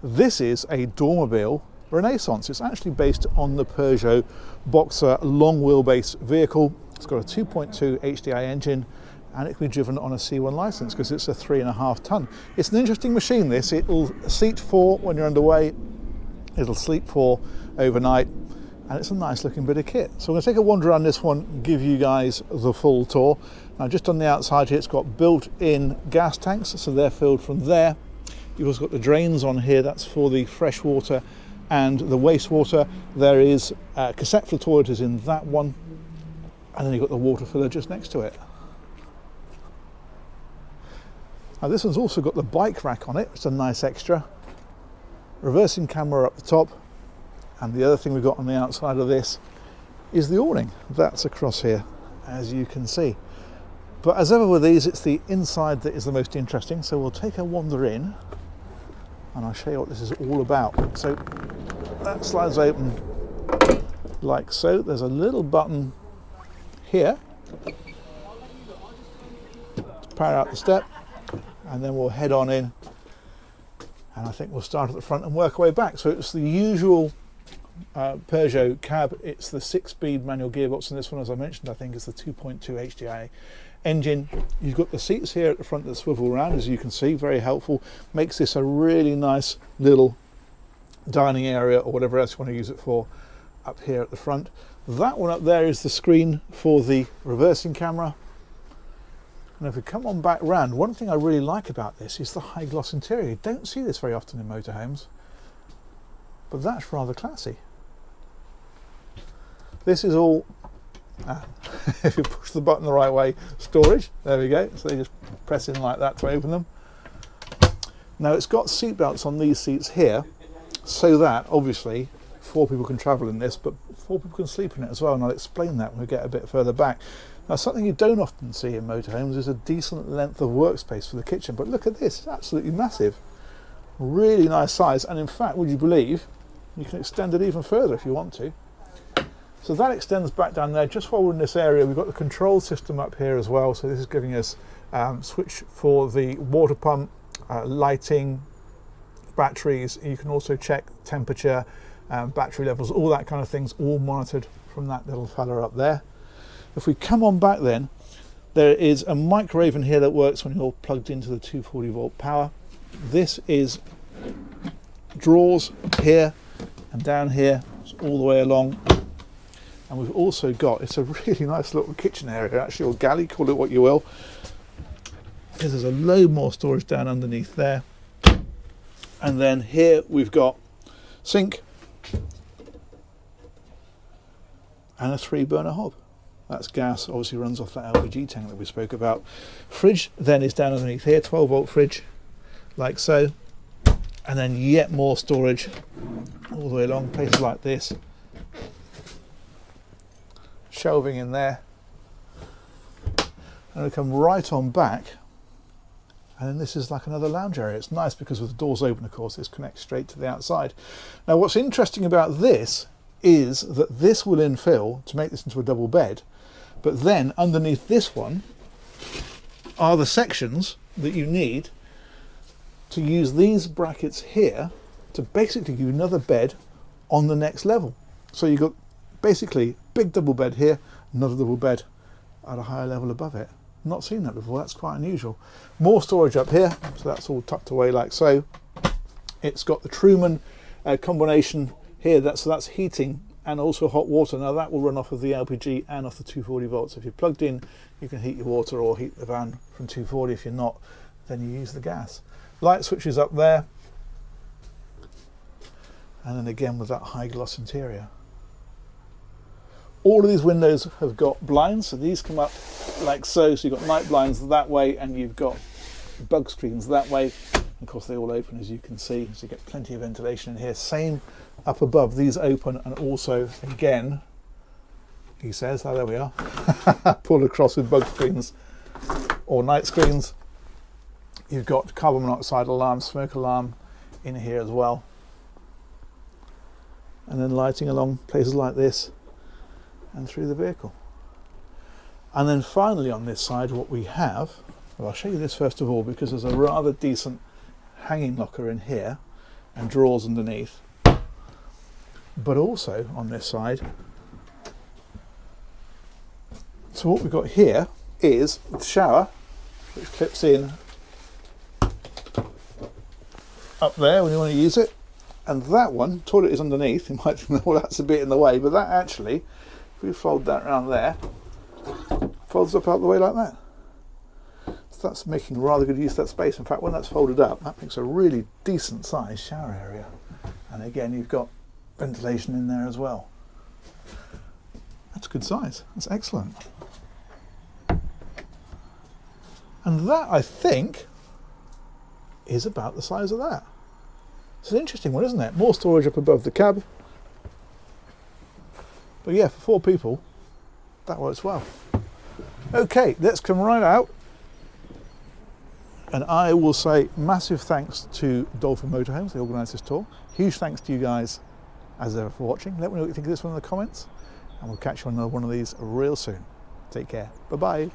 This is a Dormobile Renaissance. It's actually based on the Peugeot Boxer long wheelbase vehicle. It's got a 2.2 HDI engine and it can be driven on a C1 license because it's a 3.5 ton. It's an interesting machine, this. It'll seat 4 when you're underway, it'll sleep 4 overnight, and it's a nice looking bit of kit. So I'm going to take a wander around this one and give you guys the full tour. Now just on the outside here, it's got built-in gas tanks, so they're filled from there. You've also got the drains on here, that's for the fresh water and the wastewater. There is cassette for the toilet is in that one, and then you've got the water filler just next to it. Now this one's also got the bike rack on it, it's a nice extra. Reversing camera up the top, and the other thing we've got on the outside of this is the awning. That's across here, as you can see. But as ever with these, it's the inside that is the most interesting, so we'll take a wander in and I'll show you what this is all about. So that slides open like so. There's a little button here to power out the step, and then we'll head on in, and I think we'll start at the front and work our way back. So it's the usual Peugeot cab. It's the 6-speed manual gearbox, and this one, as I mentioned, I think is the 2.2 HDI engine. You've got the seats here at the front that swivel around, as you can see, very helpful. Makes this a really nice little dining area or whatever else you want to use it for up here at the front. That one up there is the screen for the reversing camera. And if we come on back round, one thing I really like about this is the high gloss interior. You don't see this very often in motorhomes, but that's rather classy. This is all, if you push the button the right way, storage. There we go. So you just press in like that to open them. Now it's got seat belts on these seats here, so that obviously 4 people can travel in this, but 4 people can sleep in it as well, and I'll explain that when we get a bit further back. Now something you don't often see in motorhomes is a decent length of workspace for the kitchen, but look at this, it's absolutely massive. Really nice size, and in fact, would you believe, you can extend it even further if you want to. So that extends back down there. Just while we're in this area, we've got the control system up here as well, so this is giving us switch for the water pump, lighting, batteries. You can also check temperature, battery levels, all that kind of things, all monitored from that little fella up there. If we come on back then, there is a microwave in here that works when you're plugged into the 240 volt power. This is drawers here and down here, all the way along. And we've also got, it's a really nice little kitchen area actually, or galley, call it what you will, because there's a load more storage down underneath there. And then here we've got sink and a 3-burner hob. That's gas, obviously runs off that LPG tank that we spoke about. Fridge then is down underneath here, 12 volt fridge, like so. And then yet more storage all the way along, places like this. Shelving in there. And we come right on back. And then this is like another lounge area. It's nice because with the doors open, of course, this connects straight to the outside. Now what's interesting about this is that this will infill to make this into a double bed, but then underneath this one are the sections that you need to use these brackets here to basically give you another bed on the next level. So you've got basically big double bed here, another double bed at a higher level above it. Not seen that before, that's quite unusual. More storage up here, so that's all tucked away like so. It's got the Truman combination here, so that's heating and also hot water. Now that will run off of the LPG and off the 240 volts. If you're plugged in, you can heat your water or heat the van from 240. If you're not, then you use the gas. Light switches up there. And then again with that high gloss interior. All of these windows have got blinds, so these come up like so. So you've got night blinds that way, and you've got bug screens that way. Of course, they all open, as you can see, so you get plenty of ventilation in here. Same up above, these open, and also, again, he says, oh, there we are, pulled across with bug screens or night screens. You've got carbon monoxide alarm, smoke alarm in here as well. And then lighting along places like this and through the vehicle. And then finally on this side, what we have, well, I'll show you this first of all, because there's a rather decent hanging locker in here. and drawers underneath. But also on this side, so what we've got here is the shower, which clips in up there when you want to use it, and that one, toilet is underneath. You might think, well, that's a bit in the way, but that actually, if we fold that around there, folds up out the way like that. So that's making rather good use of that space. In fact, when that's folded up, that makes a really decent sized shower area. And again, you've got ventilation in there as well. That's good size. That's excellent. And that, I think, is about the size of that. It's an interesting one, isn't it? More storage up above the cab. But yeah, for 4 people, that works well. Okay, let's come right out. And I will say massive thanks to Dolphin Motorhomes, they organised this tour. Huge thanks to you guys as ever for watching. Let me know what you think of this one in the comments. And we'll catch you on another one of these real soon. Take care. Bye-bye.